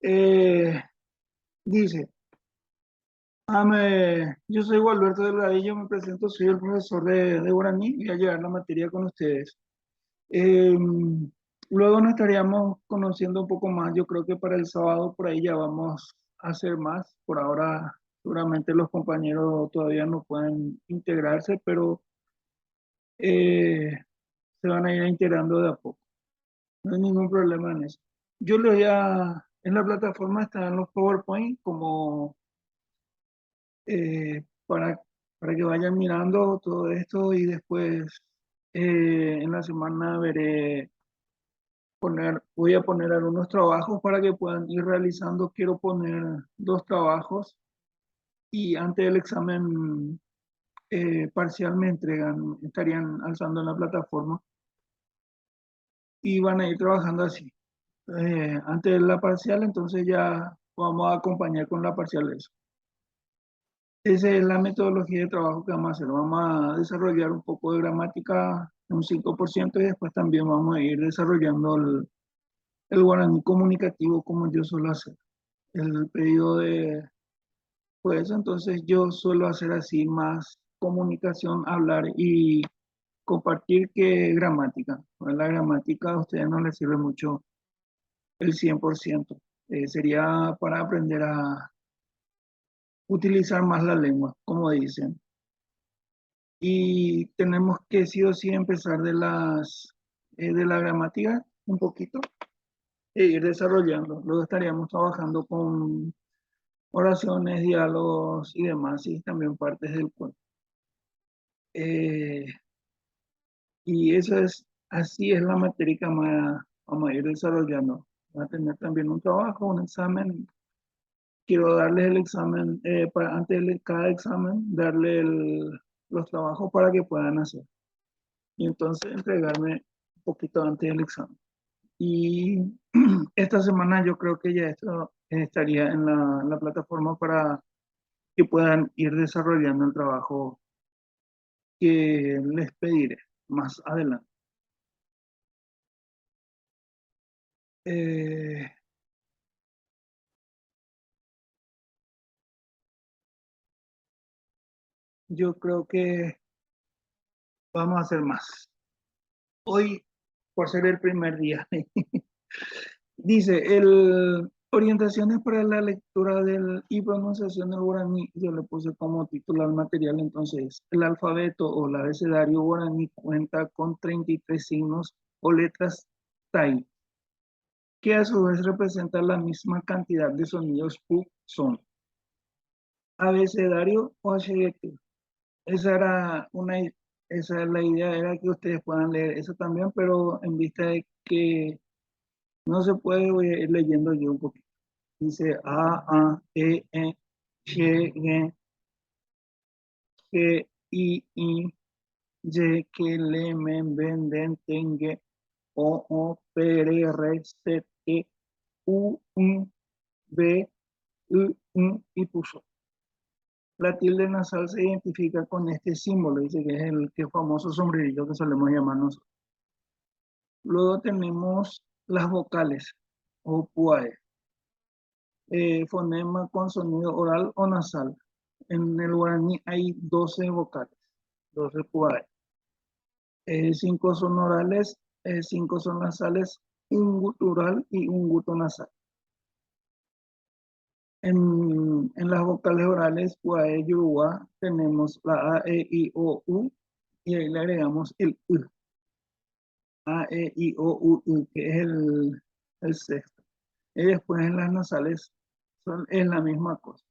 Eh, dice, yo soy Gualberto Delgadillo, me presento, soy el profesor de guaraní, voy a llevar la materia con ustedes. Eh, Luego nos estaríamos conociendo un poco más, yo creo que para el sábado por ahí ya vamos a hacer más. Por ahora seguramente los compañeros todavía no pueden integrarse, pero eh, se van a ir integrando de a poco. No hay ningún problema en eso. Yo les voy a, en la plataforma están los PowerPoint como eh, para, para que vayan mirando todo esto y después en la semana voy a poner algunos trabajos para que puedan ir realizando. Quiero poner dos trabajos y antes del examen parcial me estarían alzando en la plataforma y van a ir trabajando así. Antes de la parcial, entonces ya vamos a acompañar con la parcial eso. Esa es la metodología de trabajo que vamos a hacer. Vamos a desarrollar un poco de gramática, un 5%, y después también vamos a ir desarrollando el guaraní comunicativo como yo suelo hacer. El pedido pues entonces yo suelo hacer así más comunicación, hablar y compartir que gramática. Pues la gramática a ustedes no les sirve mucho el 100%. Sería para aprender a utilizar más la lengua, como dicen. Y tenemos que sí o sí empezar de la gramática un poquito e ir desarrollando. Luego estaríamos trabajando con oraciones, diálogos y demás, y también partes del cuerpo. Eh, y así es la materia que vamos a ir desarrollando. Va a tener también un trabajo, un examen. Quiero darles el examen, antes de cada examen, los trabajos para que puedan hacer. Y entonces entregarme un poquito antes del examen. Y esta semana yo creo que ya esto estaría en la plataforma para que puedan ir desarrollando el trabajo que les pediré más adelante. Eh, yo creo que vamos a hacer más. Hoy, por ser el primer día, dice, orientaciones para la lectura y pronunciación del guaraní, yo le puse como título al material, entonces, el alfabeto o el abecedario guaraní cuenta con 33 signos o letras tai, que a su vez representan la misma cantidad de sonidos pu son. Abecedario o ashegeki. Esa era una, esa es la idea, era que ustedes puedan leer eso también, pero en vista de que no se puede, voy a ir leyendo yo un poquito. Dice G, G, G, I, Y, K, L, M, Ben, Den, Tengue, P, R, C, E, B, y puso. La tilde nasal se identifica con este símbolo, dice que es el famoso sombrerillo que solemos llamarnos. Luego tenemos las vocales o puae, fonema con sonido oral o nasal. En el guaraní hay 12 vocales, 12 puae. 5 son orales, 5 son nasales, un gutural y un guto nasal. En las vocales orales, puae, yuruá, tenemos la A, E, I, O, U, y ahí le agregamos el U. A, E, I, O, U, que es el sexto. Y después en las nasales es la misma cosa.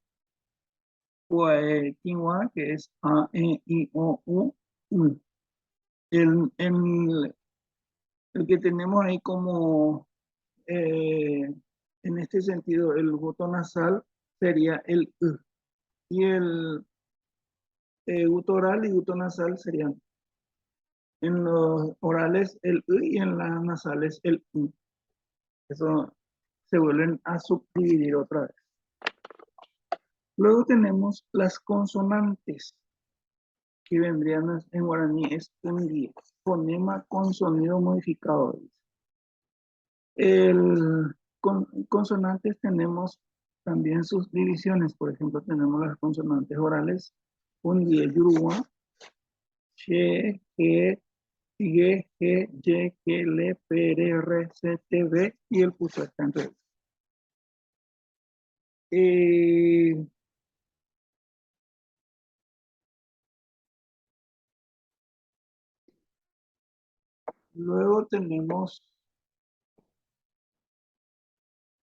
Quinoa, que es A, E, I, O, U, U. El que tenemos ahí como, en este sentido, el voto nasal sería el U. Y el gutural y guto nasal serían en los orales el U y en las nasales el U. Eso se vuelven a subdividir otra vez. Luego tenemos las consonantes, que vendrían en guaraní, es un fonema con sonido modificado. Consonantes tenemos también sus divisiones. Por ejemplo, tenemos las consonantes orales, un die, yuruwa, she, ge, tige, ge, ye, ke, le, pe, re, re, se, te, ve y el puso está entre ellos. Luego tenemos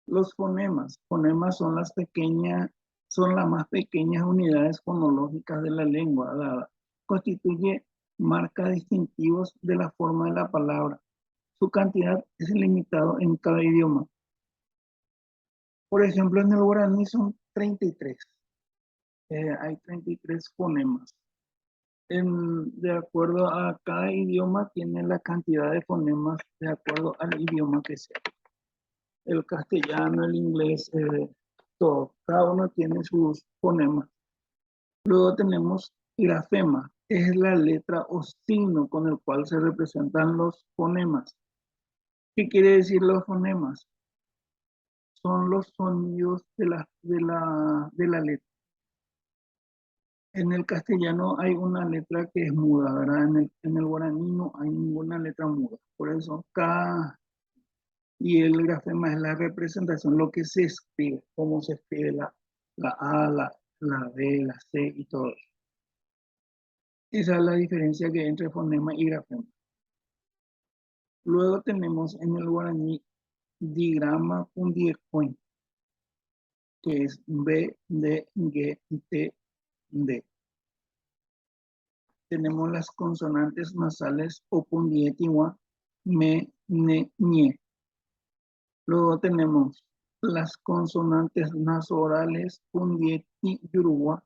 los fonemas. Fonemas son son las más pequeñas unidades fonológicas de la lengua. Constituye marcas distintivos de la forma de la palabra. Su cantidad es limitada en cada idioma. Por ejemplo, en el guaraní son 33. Hay 33 fonemas. De acuerdo a cada idioma, tiene la cantidad de fonemas de acuerdo al idioma que sea. El castellano, el inglés, todo. Cada uno tiene sus fonemas. Luego tenemos grafema. Es la letra o signo con el cual se representan los fonemas. ¿Qué quiere decir los fonemas? Son los sonidos de la letra. En el castellano hay una letra que es muda, ¿verdad? En el guaraní no hay ninguna letra muda. Por eso y el grafema es la representación, lo que se escribe, cómo se escribe la A, la B, la C y todo eso. Esa es la diferencia que hay entre fonema y grafema. Luego tenemos en el guaraní digrama pundiecuen, que es B, D, G, T, D. Tenemos las consonantes nasales o pundietiwa, me, ne, ñe. Luego tenemos las consonantes nasorales pundieti, yuruwa,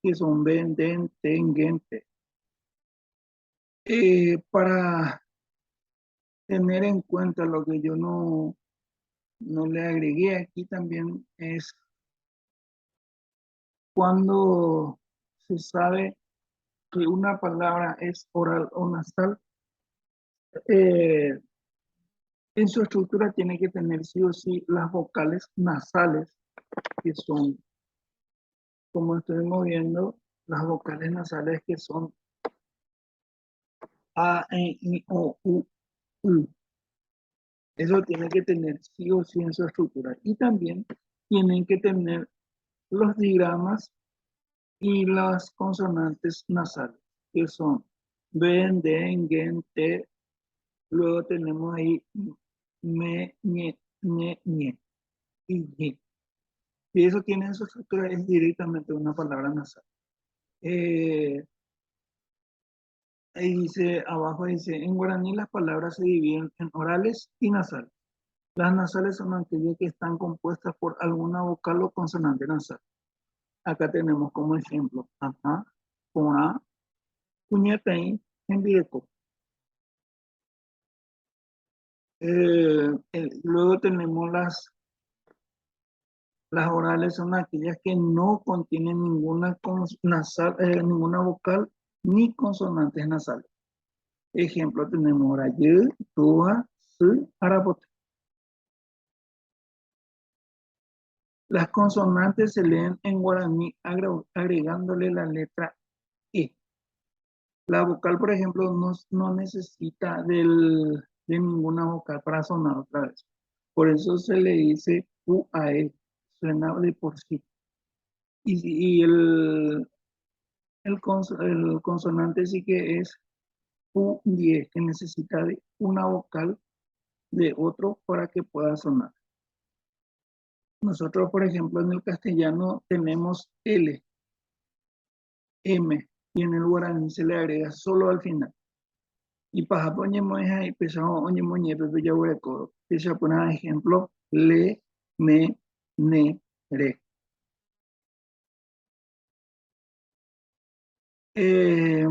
que son ben, den, ten, gente. Para tener en cuenta lo que yo no le agregué aquí también es cuando se sabe que una palabra es oral o nasal, en su estructura tiene que tener sí o sí las vocales nasales, que son, como estuvimos viendo, las vocales nasales que son A, E, I, O, U, U. Eso tiene que tener sí o sí en su estructura. Y también tienen que tener los digramas y las consonantes nasales, que son ben, den, gen, te. Luego tenemos ahí me, ñe, ñe, ñe y ñe. Y eso tiene en su estructura, es directamente una palabra nasal. Ahí dice, abajo dice, en guaraní las palabras se dividen en orales y nasales. Las nasales son aquellas que están compuestas por alguna vocal o consonante nasal. Acá tenemos como ejemplo, ajá, coa, cuñetein, envireco. Luego tenemos las orales, son aquellas que no contienen ninguna vocal ni consonantes nasales. Ejemplo, tenemos orayé, tuja, su, arapote. Las consonantes se leen en guaraní agregándole la letra E. La vocal, por ejemplo, no necesita de ninguna vocal para sonar otra vez. Por eso se le dice UAE, suena de por sí. Y el consonante sí que es U10, que necesita de una vocal de otro para que pueda sonar. Nosotros, por ejemplo, en el castellano tenemos L, M, y en el guaraní se le agrega solo al final. Y para poner ahí, empezamos a poner pepe ya voy a codo. Empieza a poner ejemplo, le, me, ne, re. Eh,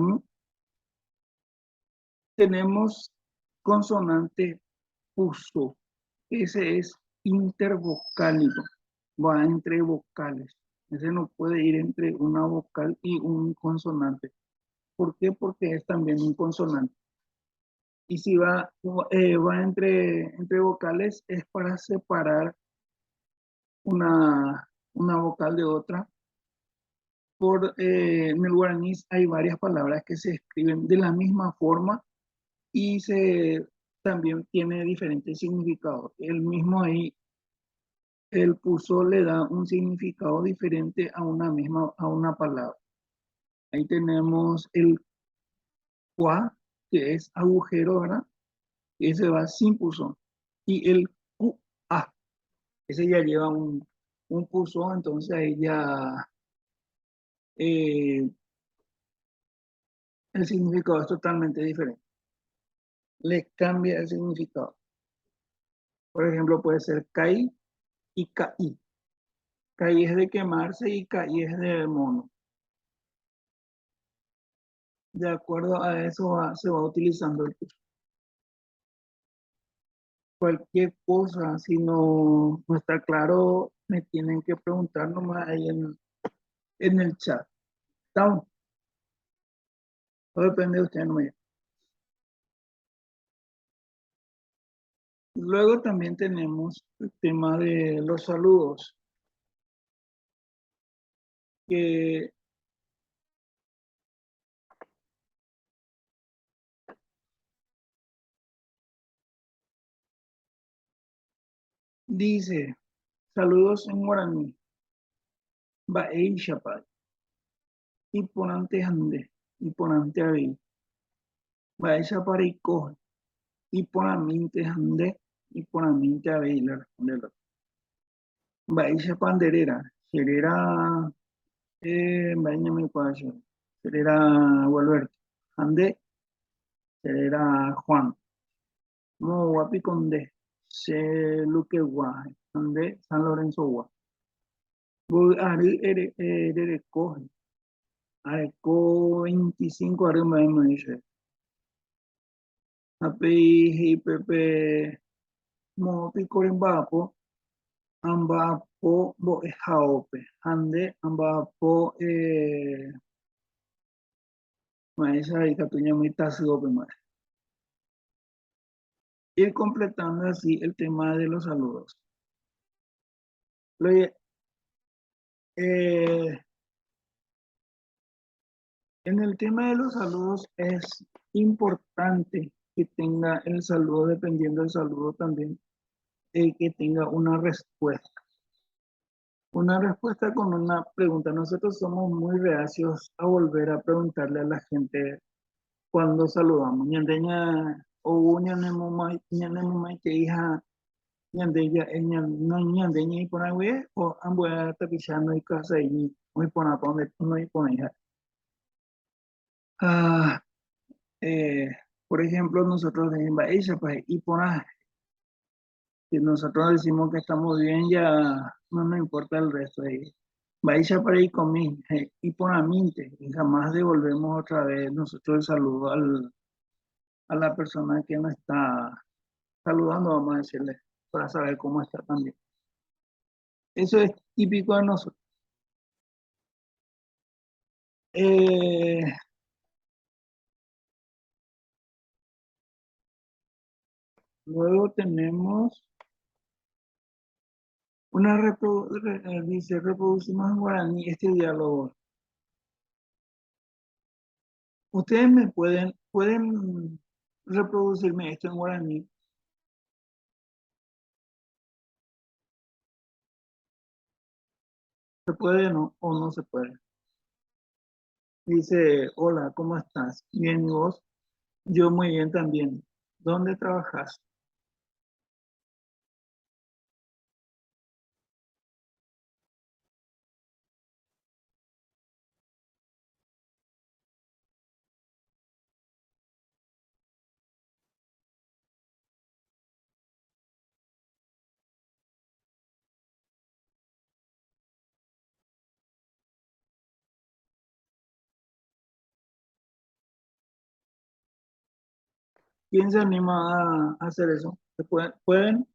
tenemos consonante uso. Ese es intervocálico. Va entre vocales. Ese no puede ir entre una vocal y un consonante. ¿Por qué? Porque es también un consonante. Y si va entre vocales, es para separar una vocal de otra. En el guaraní hay varias palabras que se escriben de la misma forma y también tiene diferentes significados. El mismo ahí, el puso le da un significado diferente a una palabra. Ahí tenemos el cuá, que es agujero, ¿verdad? Ese va sin pulsón. Y el QA, ese ya lleva un pulsón, entonces ahí ya eh, el significado es totalmente diferente. Le cambia el significado. Por ejemplo, puede ser caí y caí. Caí es de quemarse y caí es de mono. De acuerdo a eso se va utilizando el pulsón. Cualquier cosa, si no está claro, me tienen que preguntar nomás ahí en el chat. ¿Estamos? Todo depende de ustedes, no me llamen. Luego también tenemos el tema de los saludos, que dice, saludos en guaraní, baei chapay, iponante hande, iponante abi, baei chapay coge, iponamente hande, iponamente abi, le responde el otro. Baei chapanderera, serera, baei ñame cuacho, serera Gualberto, hande, serera Juan, mo guapi conde, se luque guaje, hande San Lorenzo guaje. Ari recoge, arco 25 arriba de dice. Api pepe mo picorimbapo, ambapo bo jaope, ande ambapo maestra y catuña muy tácido más. Ir completando así el tema de los saludos. Lo- eh, en el tema de los saludos es importante que tenga el saludo, dependiendo del saludo también que tenga una respuesta. Una respuesta con una pregunta. Nosotros somos muy reacios a volver a preguntarle a la gente cuando saludamos. Ñandeña o ñanemo que hija ñandeña no ñandeña y por ahí o ambuea tapizando y casa y muy por para donde no y por hija. Ah, eh, por ejemplo, nosotros decimos ella pues y por ahí. Si nosotros decimos que estamos bien, ya no nos importa el resto de ellos. Vaya para ahí conmigo y por aminte, y jamás devolvemos otra vez nosotros el saludo a la persona que nos está saludando, vamos a decirle, para saber cómo está también. Eso es típico de nosotros. Eh, Luego tenemos dice, reproducimos en guaraní este diálogo. Ustedes pueden reproducirme esto en guaraní. ¿Se puede o no se puede? Dice, hola, ¿cómo estás? Bien, ¿y vos? Yo muy bien también. ¿Dónde trabajas? ¿Quién se anima a hacer eso? ¿Pueden?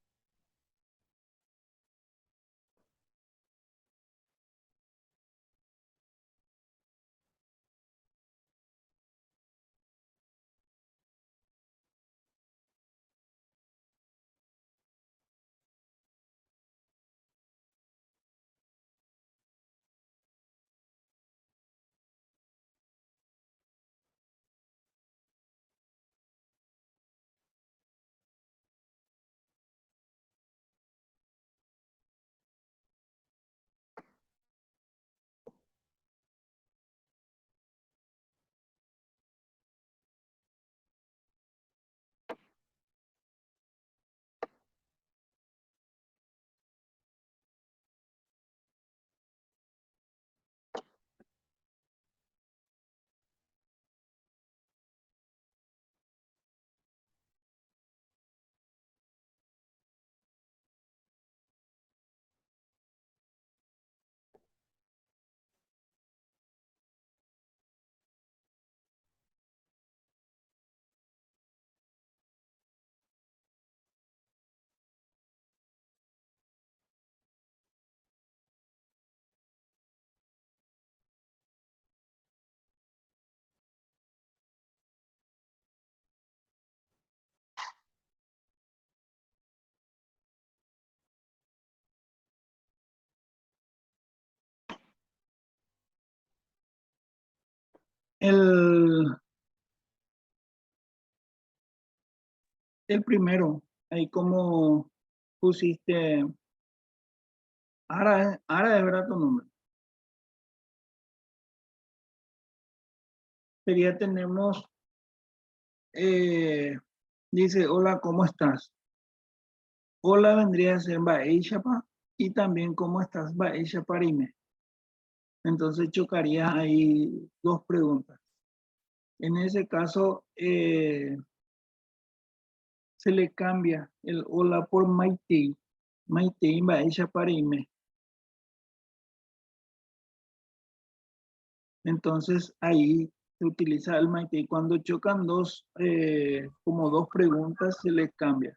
El, el primero, ahí como pusiste, Ara es verdad tu nombre. Sería tenemos, eh, dice, hola, ¿cómo estás? Hola vendría a ser Baishapa y también ¿cómo estás Baishaparime? Entonces chocaría ahí dos preguntas. En ese caso, se le cambia el hola por Maitei. Maitei Baishaparime. Entonces ahí se utiliza el Maitei. Cuando chocan dos, como dos preguntas, se le cambia.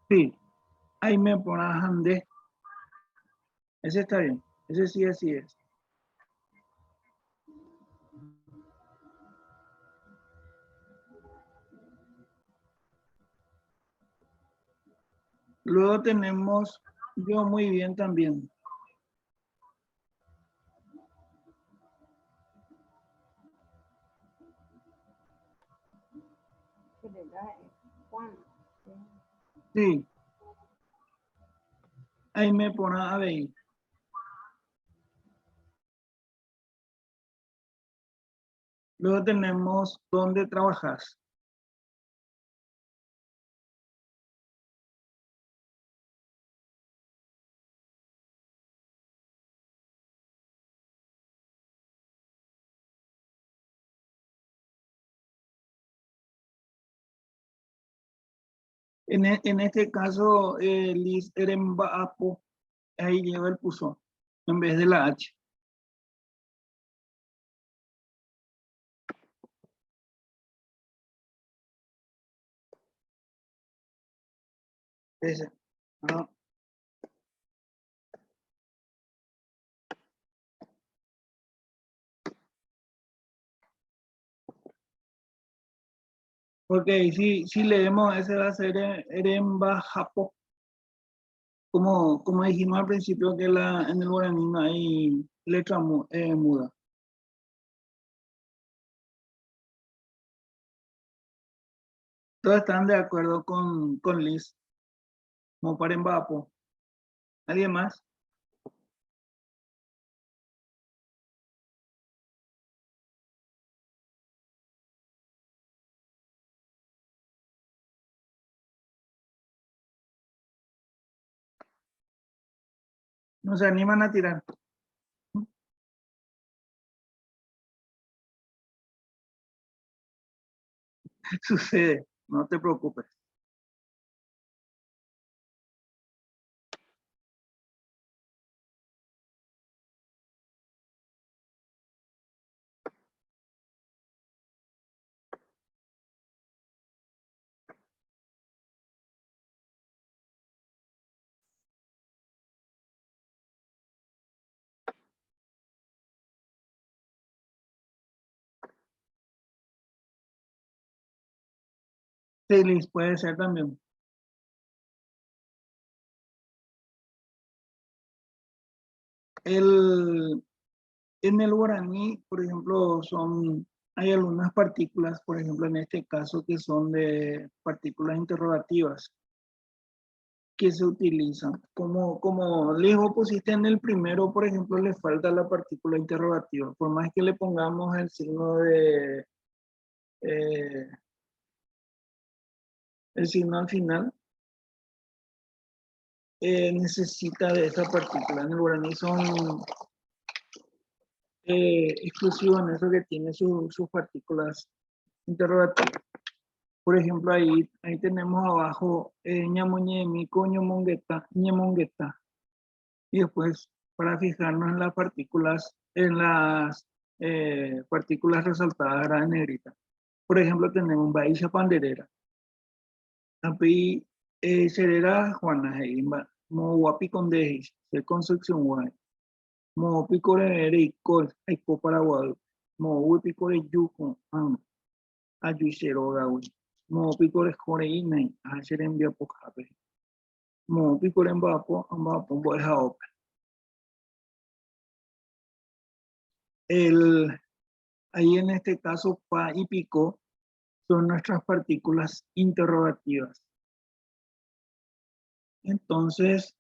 Sí, ahí me pones Ande. Ese está bien. Ese sí, así es. Luego tenemos yo muy bien también. Sí, ahí me pone a ver. Luego tenemos dónde trabajas. En este caso, Liz Erembaapo, ahí lleva el puzón en vez de la H. Ese. ¿No? Porque si leemos, ese va a ser Erembaapo. Como dijimos al principio, que en el guaraní no hay letra muda. Todos están de acuerdo con Liz, como para Embapo. ¿Alguien más? No se animan a tirar. Sucede, no te preocupes. Sí, Liz, puede ser también. El, en el guaraní, por ejemplo, hay algunas partículas, por ejemplo, en este caso, que son de partículas interrogativas que se utilizan. Como Lijo pusiste en el primero, por ejemplo, le falta la partícula interrogativa. Por más que le pongamos eh, el signo al final, necesita de esa partícula. En el guaraní son exclusivos en eso que tiene sus partículas interrogativas. Por ejemplo, ahí tenemos abajo ñamoñemico, ñemongueta. Y después, para fijarnos en las partículas resaltadas en negrita. Por ejemplo, tenemos Baisha Panderera. Api Serera Juana Heimba, Mo Guapi Condejis, de Concepción Guay. Mo Picore Icol, Aico Paraguay. Mo Huipicore Yuco, Ayuicero Gawi. mo pico escore ine ayer envía pocape mo pico embapo bo es el ahí en este caso pa y pico son nuestras partículas interrogativas. Entonces,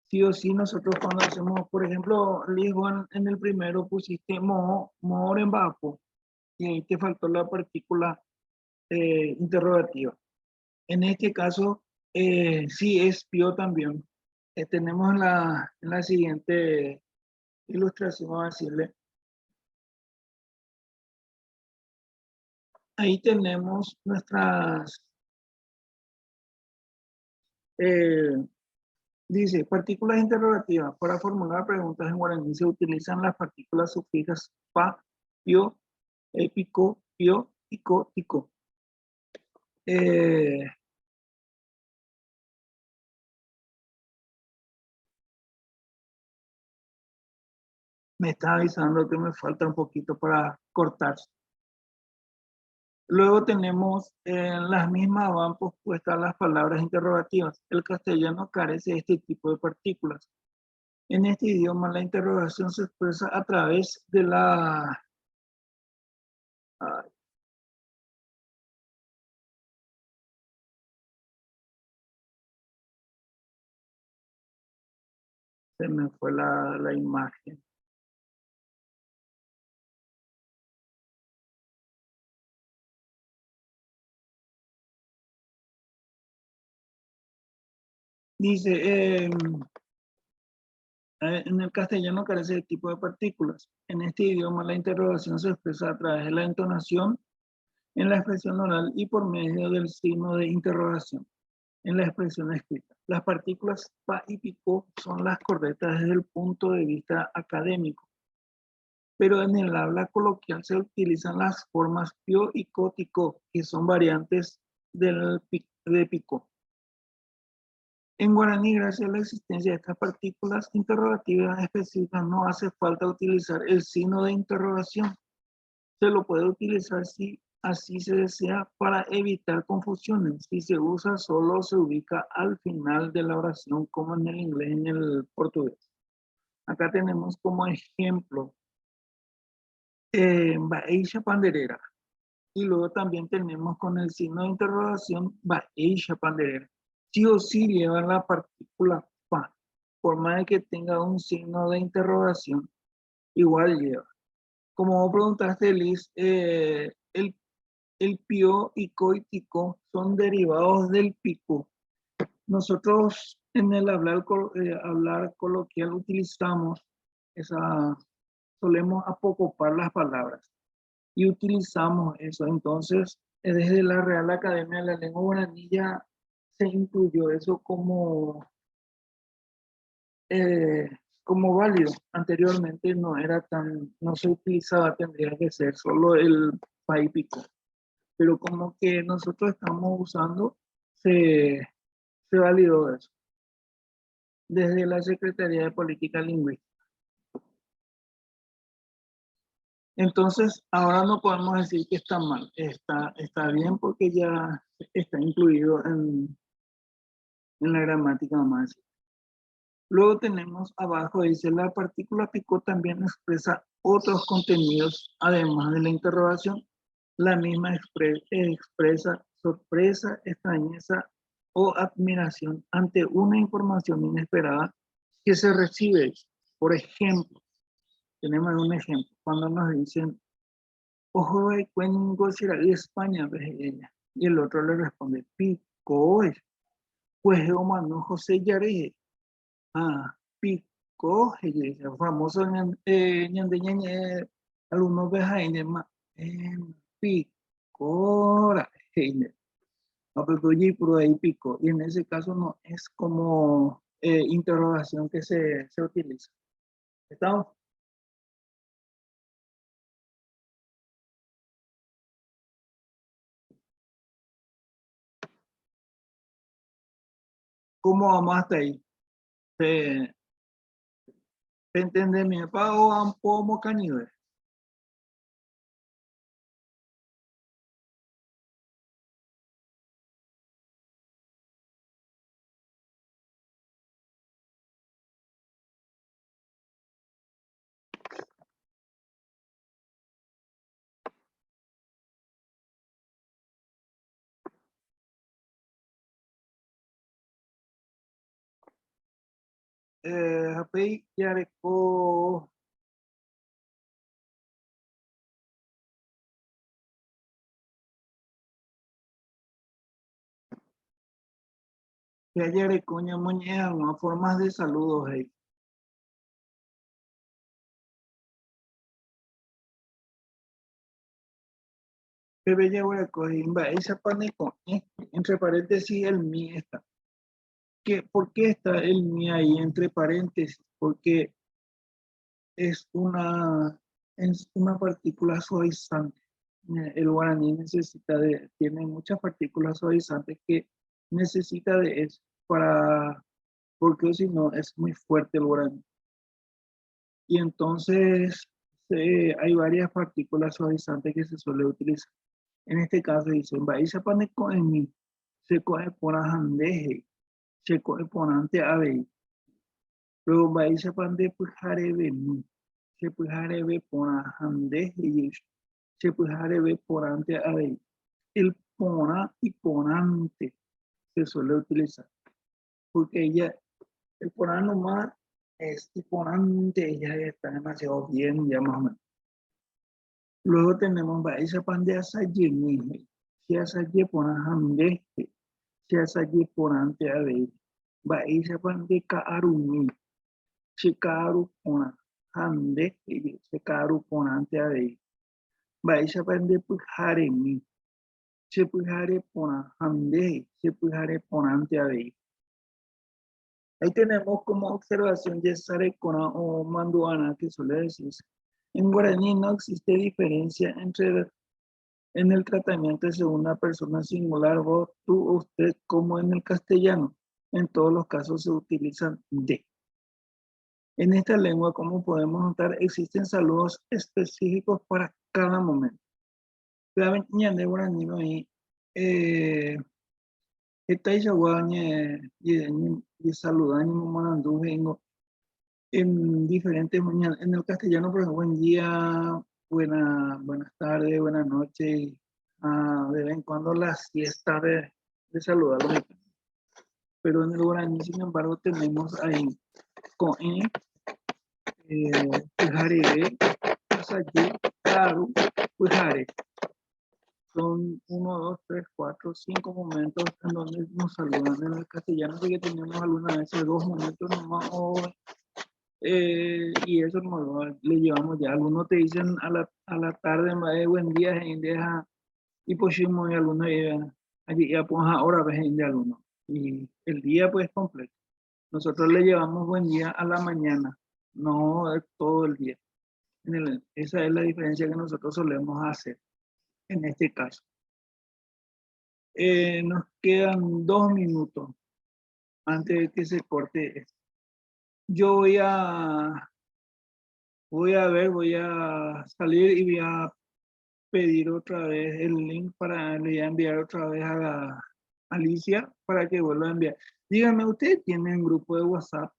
sí o sí nosotros cuando hacemos, por ejemplo, Lisboa en el primero pusiste mo en vapo y ahí te faltó la partícula interrogativa. En este caso, sí es pío también. Tenemos en la siguiente ilustración, vamos a decirle, ahí tenemos nuestras, eh, dice, partículas interrogativas. Para formular preguntas en guaraní se utilizan las partículas sufijas pa, pio, pico, pio, tico, tico. Eh, me está avisando que me falta un poquito para cortar. Luego tenemos en las mismas van puestas las palabras interrogativas. El castellano carece de este tipo de partículas. En este idioma la interrogación se expresa a través de la... ah, se me fue la imagen. Dice, en el castellano carece de tipo de partículas. En este idioma la interrogación se expresa a través de la entonación en la expresión oral y por medio del signo de interrogación en la expresión escrita. Las partículas pa y pico son las correctas desde el punto de vista académico, pero en el habla coloquial se utilizan las formas pio y co, que son variantes de pico. En guaraní, gracias a la existencia de estas partículas interrogativas específicas, no hace falta utilizar el signo de interrogación. Se lo puede utilizar si así se desea para evitar confusiones. Si se usa, solo se ubica al final de la oración, como en el inglés y en el portugués. Acá tenemos como ejemplo, Baeisha Panderera. Y luego también tenemos con el signo de interrogación, Baeisha Panderera. Sí o sí lleva la partícula pa. Por más de que tenga un signo de interrogación, igual lleva. Como vos preguntaste, Liz, el pío y tico son derivados del pico. Nosotros en el hablar coloquial utilizamos esa, solemos apocopar las palabras y utilizamos eso. Entonces, desde la Real Academia de la Lengua Guaraní ya se incluyó eso eh, como válido. Anteriormente no era tan, no se utilizaba, tendría que ser solo el país pico. Pero como que nosotros estamos usando, se, se validó eso desde la Secretaría de Política Lingüística. Entonces, ahora no podemos decir que está mal, está bien porque ya está incluido en la gramática, vamos a decir. Luego tenemos abajo, dice, la partícula picó también expresa otros contenidos, además de la interrogación. La misma expresa sorpresa, extrañeza o admiración ante una información inesperada que se recibe. Por ejemplo, tenemos un ejemplo, cuando nos dicen, ojo, cuengo de España, pues, ella. Y el otro le responde, pico, pues, humano, José Yareje. Ah, pico, el famoso ñande ñañe, algunos vejaines más, picora, no, pero por ahí pico, y en ese caso no es como interrogación que se utiliza. ¿Estamos? ¿Cómo vamos hasta ahí? ¿Se, se entiende mi pago a un pomo cañive? Hapei yareko ya yareko ñamoñe'ẽ hag̃ua formas de saludos ahí. Peve jaguareko mba'éichapa neko'ẽ, entre paréntesis el mi está. ¿Por qué está el mi ahí entre paréntesis? Porque es una partícula suavizante. El guaraní tiene muchas partículas suavizantes que necesita de eso porque si no es muy fuerte el guaraní. Y entonces hay varias partículas suavizantes que se suele utilizar. En este caso dicen, Baisa Paneco en mi, se coge por ajandeje, se coge por ante ave. Luego Baisa Pande Pujarebe mi, se Pujarebe por ajandeje, se Pujarebe por ante ave. El pona y ponante se suele utilizar, porque el pona nomás es y ponante, ella está demasiado bien, ya más o menos. Luego tenemos Baisa Pande Asayemi, si Asaye por ajandeje. Se hace por ante a ver. Baisa pande kaarumi. Se karu pona. Hande. Se karu pona ante a ver. Baisa pande pujare mi. Se pujare pona. Hande. Se pujare pona ante a ver. Ahí tenemos como observación de Sarekona o Manduana que suele decirse. En guaraní no existe diferencia en el tratamiento de segunda persona singular, vos, tú o usted, como en el castellano. En todos los casos se utilizan de. En esta lengua, como podemos notar, existen saludos específicos para cada momento. Clave ñande guaraní ahí, esta isaguaña y saludaña manandú vengo en diferentes mañanas. En el castellano, por ejemplo, buen día, buenas tardes, buenas noches. De vez en cuando la siesta de saludar. Pero en el guaraní, sin embargo, tenemos ahí coe, pujaré, asayé, claro, pujare. Son 1, 2, 3, 4, 5 momentos en donde nos saludan en el castellano, porque tenemos algunas veces 2 momentos nomás, y eso le llevamos ya. Algunos te dicen a la tarde, buen día, gente, y pues y algunos allí ya pues ahora ves de algunos. Y el día pues completo. Nosotros le llevamos buen día a la mañana, no todo el día. Esa es la diferencia que nosotros solemos hacer en este caso. Nos quedan 2 minutos antes de que se corte esto. Yo voy a salir y voy a pedir otra vez el link le voy a enviar otra vez a Alicia para que vuelva a enviar. Dígame, ¿usted tiene un grupo de WhatsApp?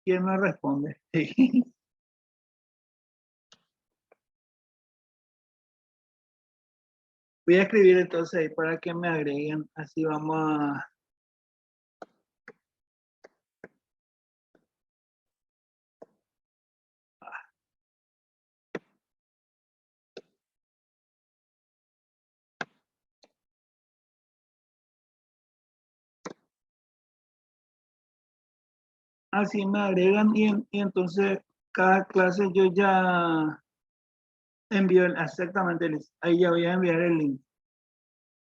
¿Quién me responde? Voy a escribir entonces ahí para que me agreguen. Así vamos a... Así me agregan y entonces cada clase yo ya envío exactamente el link. Ahí ya voy a enviar el link.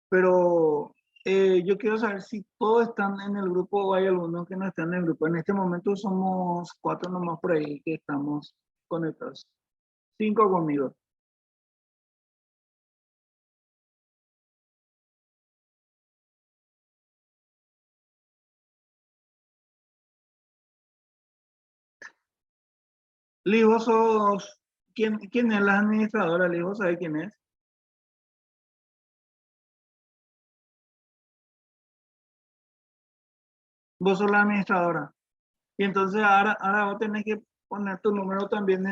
Pero yo quiero saber si todos están en el grupo o hay algunos que no están en el grupo. En este momento somos 4 nomás por ahí que estamos conectados. 5 conmigo. Liz, vos sos... ¿Quién es la administradora? Liz, ¿vos sabés quién es? Vos sos la administradora. Y entonces ahora vos tenés que poner tu número también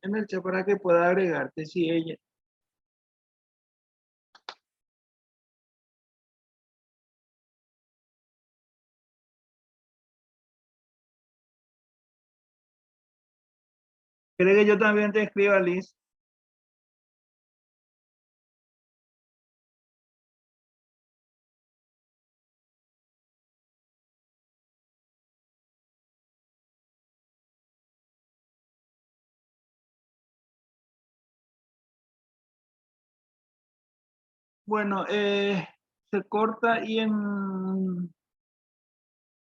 en el chat para que pueda agregarte si ella. ¿Cree que yo también te escriba, Liz? Bueno, se corta y en